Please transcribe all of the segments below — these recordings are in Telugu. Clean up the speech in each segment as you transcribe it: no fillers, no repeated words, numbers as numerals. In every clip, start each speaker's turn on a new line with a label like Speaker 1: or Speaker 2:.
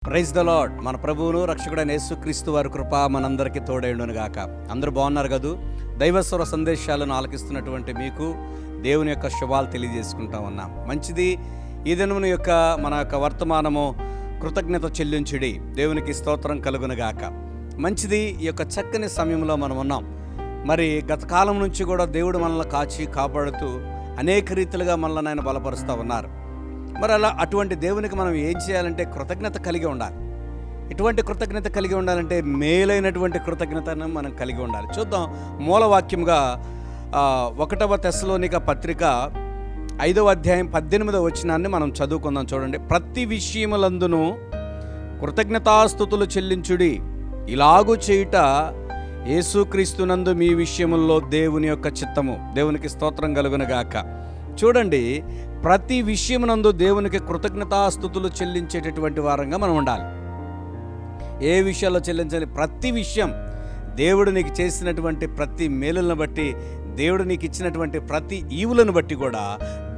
Speaker 1: Praise the lord. మన ప్రభువును రక్షకుడైన యేసుక్రీస్తు వారి కృప మనందరికీ తోడైండును గాక. అందరూ బాగున్నారు కదూ? దైవస్వర సందేశాలను ఆలకిస్తున్నటువంటి మీకు దేవుని యొక్క శుభాలు తెలియజేసుకుంటా ఉన్నాం. మంచిది. ఈ దినమున యొక్క మన యొక్క వర్తమానము కృతజ్ఞత చెల్లించుడి, దేవునికి స్తోత్రం కలుగును గాక. మంచిది. ఈ యొక్క చక్కని సమయంలో మనం ఉన్నాం. మరి గత కాలం నుంచి కూడా దేవుడు మనల్ని కాచి కాపాడుతూ అనేక రీతిలుగా మనల్ని ఆయన బలపరుస్తూ ఉన్నారు. మరి అటువంటి దేవునికి మనం ఏం చేయాలంటే కృతజ్ఞత కలిగి ఉండాలి. ఇటువంటి కృతజ్ఞత కలిగి ఉండాలంటే మేలైనటువంటి కృతజ్ఞతను మనం కలిగి ఉండాలి. చూద్దాం. మూలవాక్యంగా 1వ తెస్సలోనిక పత్రిక 5వ అధ్యాయం 18వ వచనాన్ని మనం చదువుకుందాం. చూడండి. ప్రతి విషయములందును కృతజ్ఞతాస్తుతులు చెల్లించుడి, ఇలాగు చేయుట యేసుక్రీస్తునందు మీ విషయముల్లో దేవుని యొక్క చిత్తము. దేవునికి స్తోత్రం కలుగునుగాక. చూడండి, ప్రతి విషయమునందు దేవునికి కృతజ్ఞతాస్తుతులు చెల్లించేటటువంటి వారంగా మనం ఉండాలి. ఏ విషయాల్లో చెల్లించాలి? ప్రతి విషయం, దేవుడు నీకు చేసినటువంటి ప్రతి మేలులను బట్టి, దేవుడు నీకు ఇచ్చినటువంటి ప్రతి ఈవులను బట్టి కూడా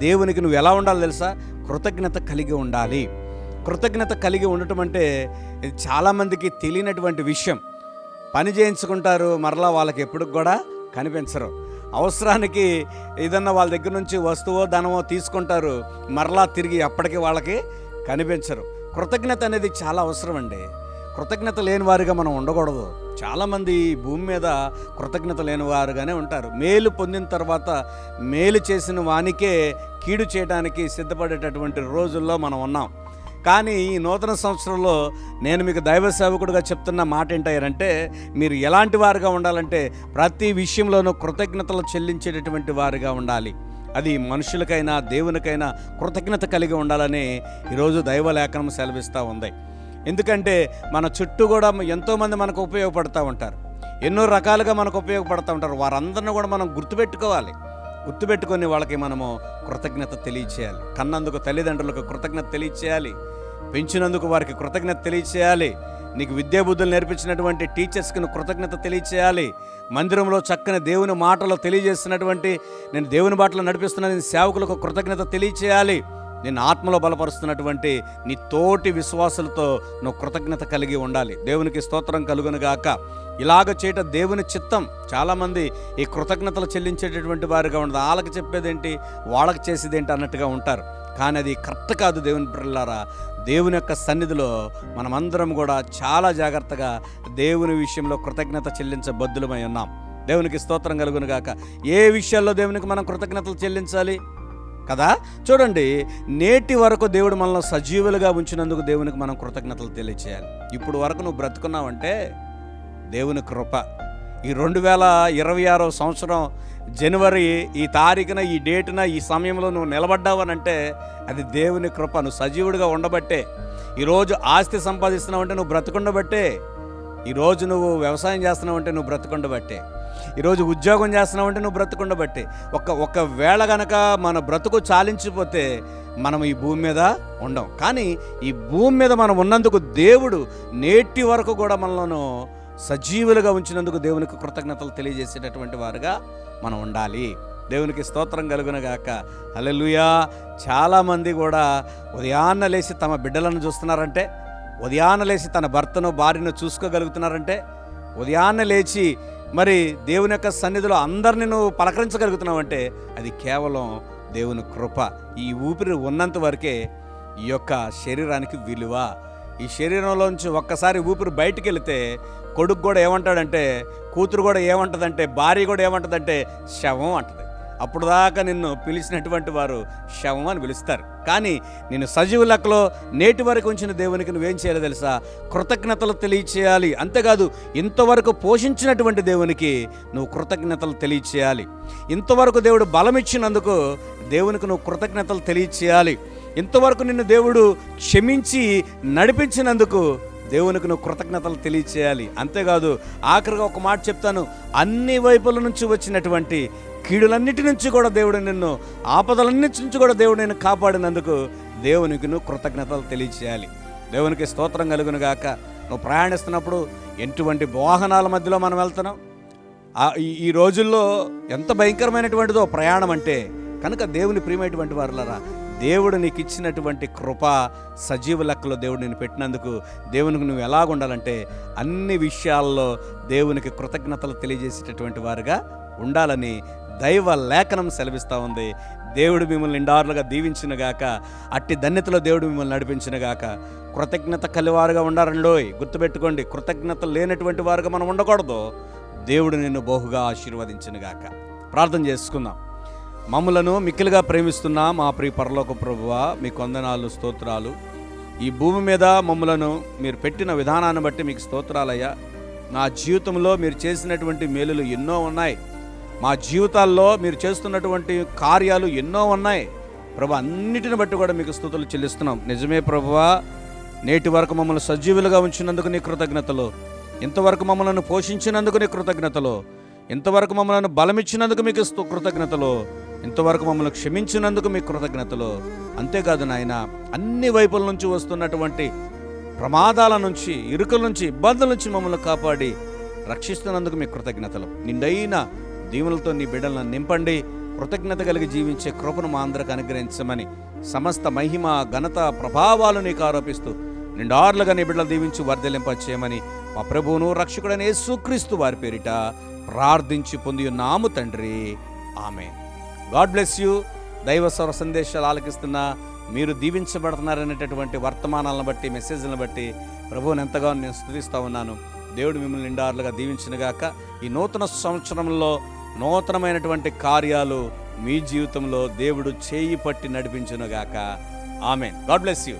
Speaker 1: దేవునికి నువ్వు ఎలా ఉండాలి తెలుసా? కృతజ్ఞత కలిగి ఉండాలి. కృతజ్ఞత కలిగి ఉండటం అంటే ఇది చాలామందికి తెలియనటువంటి విషయం. పని చేయించుకుంటారు, మరలా వాళ్ళకి ఎప్పుడు కూడా కనిపించరు. అవసరానికి ఏదన్నా వాళ్ళ దగ్గర నుంచి వస్తువో ధనమో తీసుకుంటారు, మరలా తిరిగి అప్పటికి వాళ్ళకి కనిపించరు. కృతజ్ఞత అనేది చాలా అవసరం అండి. కృతజ్ఞత లేని వారిగా మనం ఉండకూడదు. చాలామంది భూమి మీద కృతజ్ఞత లేని వారుగానే ఉంటారు. మేలు పొందిన తర్వాత మేలు చేసిన వానికే కీడు చేయడానికి సిద్ధపడేటటువంటి రోజుల్లో మనం ఉన్నాం. కానీ ఈ నూతన సంవత్సరంలో నేను మీకు దైవ సేవకుడిగా చెప్తున్న మాట ఏంటంటే, మీరు ఎలాంటి వారుగా ఉండాలంటే ప్రతి విషయంలోనూ కృతజ్ఞతలు చెల్లించేటటువంటి వారుగా ఉండాలి. అది మనుషులకైనా దేవునికైనా కృతజ్ఞత కలిగి ఉండాలని ఈరోజు దైవ లేఖనం సెలవిస్తూ ఉంది. ఎందుకంటే మన చుట్టూ కూడా ఎంతోమంది మనకు ఉపయోగపడుతూ ఉంటారు, ఎన్నో రకాలుగా మనకు ఉపయోగపడుతూ ఉంటారు. వారందరిని కూడా మనం గుర్తుపెట్టుకొని వాళ్ళకి మనము కృతజ్ఞత తెలియచేయాలి. కన్నందుకు తల్లిదండ్రులకు కృతజ్ఞత తెలియచేయాలి, పెంచినందుకు వారికి కృతజ్ఞత తెలియచేయాలి, నీకు విద్యాబుద్ధులు నేర్పించినటువంటి టీచర్స్కి కృతజ్ఞత తెలియచేయాలి, మందిరంలో చక్కని దేవుని మాటలు తెలియజేస్తున్నటువంటి, నేను దేవుని బాటలో నడిపిస్తున్న సేవకులకు కృతజ్ఞత తెలియచేయాలి, నిన్ను ఆత్మలో బలపరుస్తున్నటువంటి నీ తోటి విశ్వాసులతో నువ్వు కృతజ్ఞత కలిగి ఉండాలి. దేవునికి స్తోత్రం కలుగునుగాక. ఇలాగ చేయటం దేవుని చిత్తం. చాలామంది ఈ కృతజ్ఞతలు చెల్లించేటటువంటి వారుగా ఉండదు. వాళ్ళకి చెప్పేదేంటి, వాళ్ళకి చేసేదేంటి అన్నట్టుగా ఉంటారు. కానీ అది కరెక్ట్ కాదు. దేవుని పిల్లలారా, దేవుని యొక్క సన్నిధిలో మనమందరం కూడా చాలా జాగ్రత్తగా దేవుని విషయంలో కృతజ్ఞత చెల్లించబద్దులమై ఉన్నాం. దేవునికి స్తోత్రం కలుగునుగాక. ఏ విషయాల్లో దేవునికి మనం కృతజ్ఞతలు చెల్లించాలి కదా? చూడండి, నేటి వరకు దేవుడు మనల్ని సజీవులుగా ఉంచినందుకు దేవునికి మనం కృతజ్ఞతలు తెలియచేయాలి. ఇప్పుడు వరకు నువ్వు బ్రతుకున్నావంటే దేవుని కృప. ఈ 2026వ సంవత్సరం జనవరి ఈ తారీఖున, ఈ డేటున, ఈ సమయంలో నువ్వు నిలబడ్డావనంటే అది దేవుని కృప. నువ్వు సజీవుడిగా ఉండబట్టే. ఈరోజు ఆస్తి సంపాదిస్తున్నావంటే నువ్వు బ్రతుకుండబట్టే. ఈరోజు నువ్వు వ్యవసాయం చేస్తున్నావంటే నువ్వు బ్రతుకుండబట్టే. ఈరోజు ఉద్యోగం చేస్తున్నావంటే నువ్వు బ్రతుకుండబట్టే. ఒకవేళ గనక మన బ్రతుకు చాలించిపోతే మనం ఈ భూమి మీద ఉండం. కానీ ఈ భూమి మీద మనం ఉన్నందుకు దేవుడు నేటి వరకు కూడా మనలను సజీవులుగా ఉంచినందుకు దేవునికి కృతజ్ఞతలు తెలియజేసేటటువంటి వారుగా మనం ఉండాలి. దేవునికి స్తోత్రం కలుగునుగాక. హల్లెలూయా. చాలామంది కూడా ఉదయాన్న లేచి తమ బిడ్డలను చూస్తున్నారంటే, ఉదయాన్న లేచి తన భర్తను భార్యను చూసుకోగలుగుతున్నారంటే, ఉదయాన్న లేచి మరి దేవుని యొక్క సన్నిధిలో అందరినీ నువ్వు పలకరించగలుగుతున్నావంటే అది కేవలం దేవుని కృప. ఈ ఊపిరి ఉన్నంత వరకే ఈ యొక్క శరీరానికి విలువ. ఈ శరీరంలోంచి ఒక్కసారి ఊపిరి బయటికి వెళితే కొడుకు కూడా ఏమంటాడంటే, కూతురు కూడా ఏమంటుందంటే, భార్య కూడా ఏమంటుందంటే శవం అంటది. అప్పుడు దాకా నిన్ను పిలిచినటువంటి వారు శవం అని పిలుస్తారు. కానీ నేను సజీవ లెక్కలో నేటి వరకు ఉంచిన దేవునికి నువ్వేం చేయాలో తెలుసా? కృతజ్ఞతలు తెలియచేయాలి. అంతేకాదు, ఇంతవరకు పోషించినటువంటి దేవునికి నువ్వు కృతజ్ఞతలు తెలియచేయాలి. ఇంతవరకు దేవుడు బలమిచ్చినందుకు దేవునికి నువ్వు కృతజ్ఞతలు తెలియచేయాలి. ఇంతవరకు నిన్ను దేవుడు క్షమించి నడిపించినందుకు దేవునికి నువ్వు కృతజ్ఞతలు తెలియచేయాలి. అంతేకాదు, ఆఖరిగా ఒక మాట చెప్తాను, అన్ని వైపుల నుంచి వచ్చినటువంటి కీడులన్నిటి నుంచి కూడా దేవుడు నిన్ను, ఆపదలన్నిటి నుంచి కూడా దేవుడు నిన్ను కాపాడినందుకు దేవునికి నువ్వు కృతజ్ఞతలు తెలియచేయాలి. దేవునికి స్తోత్రం కలుగునుగాక. నువ్వు ప్రయాణిస్తున్నప్పుడు ఎటువంటి వాహనాల మధ్యలో మనం వెళ్తున్నాం? ఈ రోజుల్లో ఎంత భయంకరమైనటువంటిదో ప్రయాణం అంటే. కనుక దేవుని ప్రియమైనటువంటి వారులారా, దేవుడు నీకు ఇచ్చినటువంటి కృప సజీవ లెక్కలో దేవుడు నేను పెట్టినందుకు దేవునికి నువ్వు ఎలాగ ఉండాలంటే అన్ని విషయాల్లో దేవునికి కృతజ్ఞతలు తెలియజేసేటటువంటి వారుగా ఉండాలని దైవ లేఖనం సెలవిస్తూ ఉంది. దేవుడు మిమ్మల్ని నిండారులుగా దీవించినగాక, అట్టి ధన్యతలో దేవుడు మిమ్మల్ని నడిపించినగాక. కృతజ్ఞత కలివారుగా ఉండారండోయ్. గుర్తుపెట్టుకోండి, కృతజ్ఞత లేనటువంటి వారుగా మనం ఉండకూడదు. దేవుడు నిన్ను బహుగా ఆశీర్వదించినగాక. ప్రార్థన చేసుకుందాం. మమ్ములను మిక్కిలిగా ప్రేమిస్తున్న మా ప్రియ పరలోక ప్రభువా, మీకు వందనాలు, స్తోత్రాలు. ఈ భూమి మీద మమ్ములను మీరు పెట్టిన విధానాన్ని బట్టి మీకు స్తోత్రాలయ్యా. నా జీవితంలో మీరు చేసినటువంటి మేలులు ఎన్నో ఉన్నాయి. మా జీవితాల్లో మీరు చేస్తున్నటువంటి కార్యాలు ఎన్నో ఉన్నాయి ప్రభు. అన్నిటిని బట్టి కూడా మీకు స్తుతులు చెల్లిస్తున్నాం. నిజమే ప్రభువా, నేటి వరకు మమ్మల్ని సజీవులుగా ఉంచినందుకు నీ కృతజ్ఞతలు, ఇంతవరకు మమ్మల్ని పోషించినందుకు నీ కృతజ్ఞతలు, ఇంతవరకు మమ్మల్ని బలమిచ్చినందుకు మీకు కృతజ్ఞతలు, ఇంతవరకు మమ్మల్ని క్షమించినందుకు మీకు కృతజ్ఞతలు. అంతేకాదు నాయన, అన్ని వైపుల నుంచి వస్తున్నటువంటి ప్రమాదాల నుంచి, ఇరుకుల నుంచి, ఇబ్బందుల నుంచి మమ్మల్ని కాపాడి రక్షిస్తున్నందుకు మీకు కృతజ్ఞతలు. నిండైన దీవులతో నీ బిడ్డలను నింపండి. కృతజ్ఞత కలిగి జీవించే కృపను మా అందరికి అనుగ్రహించమని, సమస్త మహిమ, ఘనత, ప్రభావాలు నీకు ఆరోపిస్తూ నిండార్లుగా నీ బిడ్డలు దీవించి వర్ధలింపచేయమని మా ప్రభువును రక్షకుడైన యేసుక్రీస్తు వారి పేరిట ప్రార్థించి పొంది ఉన్నాము తండ్రి. ఆమేన్. God bless you. దైవ స్వర సందేశాలు ఆలకిస్తున్న మీరు దీవించబడుతున్నారనేటటువంటి వర్తమానాలను బట్టి, మెసేజ్లను బట్టి ప్రభువుని ఎంతగానో నేను స్తుతిస్తూ ఉన్నాను. దేవుడు మిమ్మల్ని నిండార్లుగా దీవించినగాక. ఈ నూతన సంవత్సరంలో నూతనమైనటువంటి కార్యాలు మీ జీవితంలో దేవుడు చేయి పట్టి నడిపించునుగాక. ఆమేన్. God bless you.